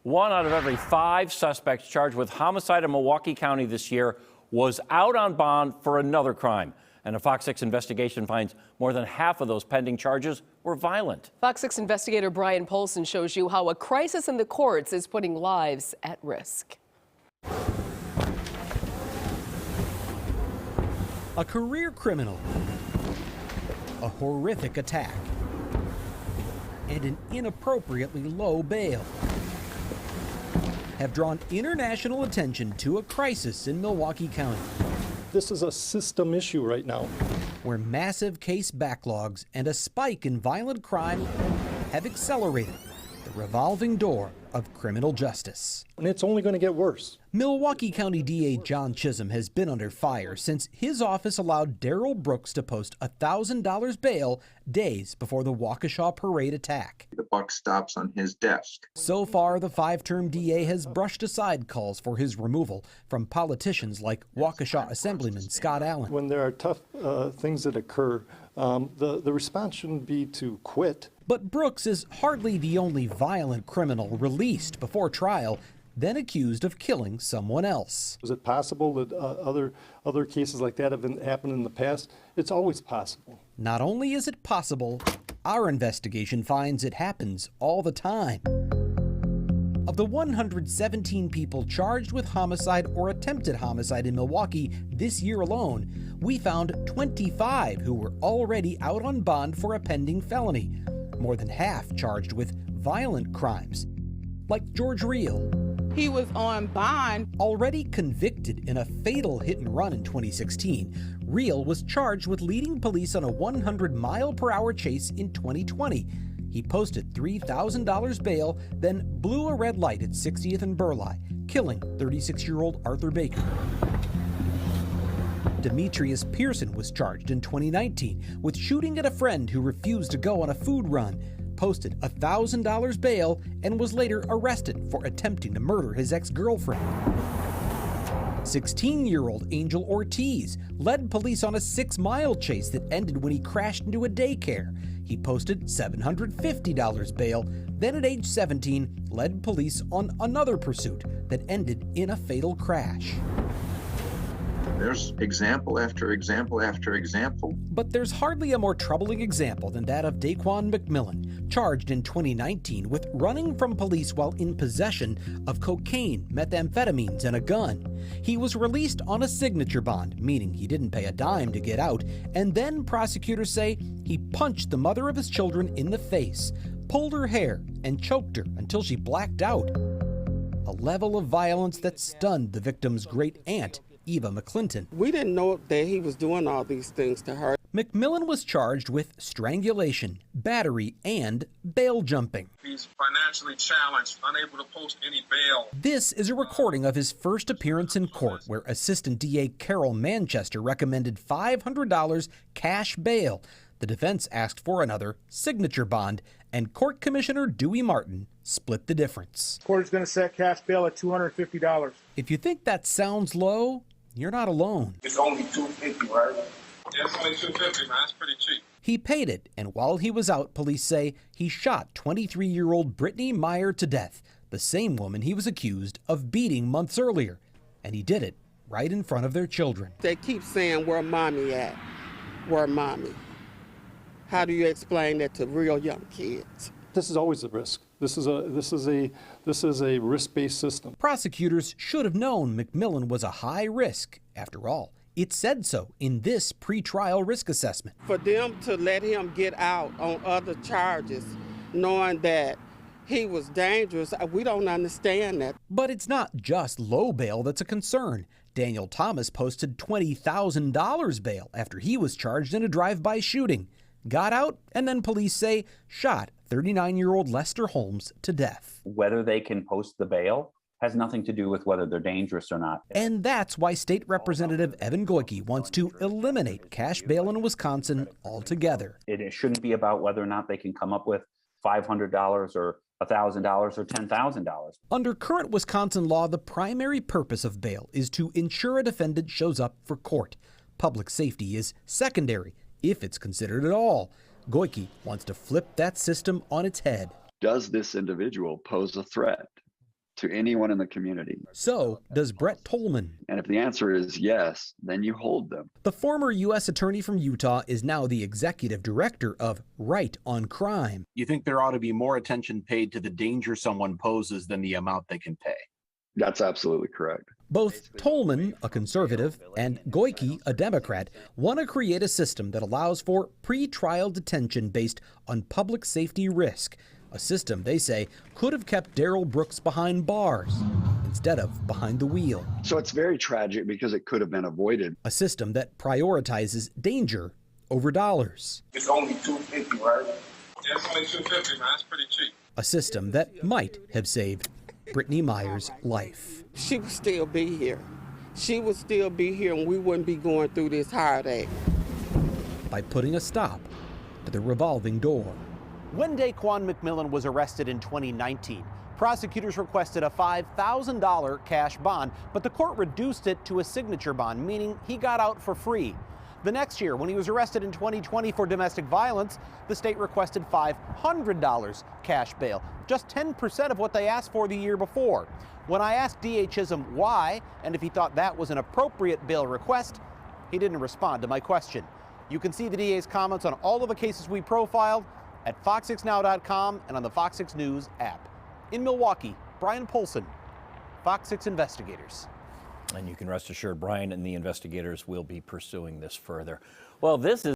1 out of every 5 suspects charged with homicide in Milwaukee County this year was out on bond for another crime. And a FOX 6 investigation finds more than half of those pending charges were violent. FOX 6 investigator Brian Polson shows you how a crisis in the courts is putting lives at risk. A career criminal, a horrific attack, and an inappropriately low bail have drawn international attention to a crisis in Milwaukee County. This is a system issue right now, where massive case backlogs and a spike in violent crime have accelerated the revolving door of criminal justice. and it's only going to get worse. Milwaukee County DA John Chisholm has been under fire since his office allowed Darrell Brooks to post $1,000 bail days before the Waukesha parade attack. The buck stops on his desk. So far, the 5-term DA has brushed aside calls for his removal from politicians like Waukesha Assemblyman Scott Allen. When there are tough things that occur, the response shouldn't be to quit. But Brooks is hardly the only violent criminal released before trial, then accused of killing someone else. Is it possible that other cases like that have happened in the past? It's always possible. Not only is it possible, our investigation finds it happens all the time. Of the 117 people charged with homicide or attempted homicide in Milwaukee this year alone, we found 25 who were already out on bond for a pending felony. More than half charged with violent crimes, like George Reel. He was on bond. Already convicted in a fatal hit and run in 2016, Reel was charged with leading police on a 100-mile-per-hour chase in 2020. He posted $3,000 bail, then blew a red light at 60th and Burleigh, killing 36-year-old Arthur Baker. Demetrius Pearson was charged in 2019 with shooting at a friend who refused to go on a food run, posted $1,000 bail, and was later arrested for attempting to murder his ex-girlfriend. 16-year-old Angel Ortiz led police on a 6-mile chase that ended when he crashed into a daycare. He posted $750 bail, then at age 17 led police on another pursuit that ended in a fatal crash. There's example after example after example. But there's hardly a more troubling example than that of Daquan McMillan, charged in 2019 with running from police while in possession of cocaine, methamphetamines, and a gun. He was released on a signature bond, meaning he didn't pay a dime to get out, and then prosecutors say he punched the mother of his children in the face, pulled her hair, and choked her until she blacked out. A level of violence that stunned the victim's great-aunt, Eva McClinton. We didn't know that he was doing all these things to her. McMillan was charged with strangulation, battery, and bail jumping. He's financially challenged, unable to post any bail. This is a recording of his first appearance in court, where Assistant DA Carol Manchester recommended $500 cash bail. The defense asked for another signature bond, and Court Commissioner Dewey Martin split the difference. Court is going to set cash bail at $250. If you think that sounds low, you're not alone. It's only $250, right? Yeah, it's only $250, man. That's pretty cheap. He paid it, and while he was out, police say he shot 23-year-old Brittany Meyer to death, the same woman he was accused of beating months earlier. And he did it right in front of their children. They keep saying, where mommy at? Where mommy? How do you explain that to real young kids? This is always a risk. This is a risk-based system. Prosecutors should have known McMillan was a high risk. After all, it said so in this pretrial risk assessment. For them to let him get out on other charges, knowing that he was dangerous, we don't understand that. But it's not just low bail that's a concern. Daniel Thomas posted $20,000 bail after he was charged in a drive-by shooting. Got out, and then police say shot 39-year-old Lester Holmes to death. Whether they can post the bail has nothing to do with whether they're dangerous or not. And that's why State Representative Evan Goyke wants to eliminate cash bail in Wisconsin altogether. It shouldn't be about whether or not they can come up with $500 or $1,000 or $10,000. Under current Wisconsin law, the primary purpose of bail is to ensure a defendant shows up for court. Public safety is secondary, if it's considered at all. Goyke wants to flip that system on its head. Does this individual pose a threat? to anyone in the community. So does Brett Tolman. And if the answer is yes, then you hold them. The former U.S. attorney from Utah is now the executive director of Right on Crime. You think there ought to be more attention paid to the danger someone poses than the amount they can pay? That's absolutely correct. Both Tolman, a conservative, and Goyke, a Democrat, want to create a system that allows for pre-trial detention based on public safety risk. A system, they say, could have kept Darrell Brooks behind bars instead of behind the wheel. So it's very tragic because it could have been avoided. A system that prioritizes danger over dollars. It's only $250, right? Yeah, it's only $250, man. That's pretty cheap. A system that might have saved Brittany Meyer's life. She would still be here. She would still be here, and we wouldn't be going through this heartache. By putting a stop to the revolving door. When Daquan McMillan was arrested in 2019, prosecutors requested a $5,000 cash bond, but the court reduced it to a signature bond, meaning he got out for free. The next year, when he was arrested in 2020 for domestic violence, the state requested $500 cash bail, just 10% of what they asked for the year before. When I asked D.A. Chisholm why and if he thought that was an appropriate bail request, he didn't respond to my question. You can see the DA's comments on all of the cases we profiled at fox6now.com and on the Fox 6 News app. In Milwaukee, Brian Polson, Fox 6 Investigators. And you can rest assured Brian and the investigators will be pursuing this further. Well, this is